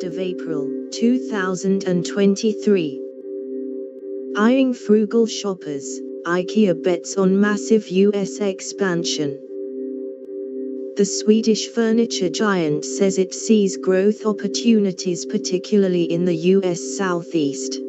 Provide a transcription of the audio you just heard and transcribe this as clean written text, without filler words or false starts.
of April, 2023. Eyeing frugal shoppers, Ikea bets on massive US expansion. The Swedish furniture giant says it sees growth opportunities particularly in the US Southeast.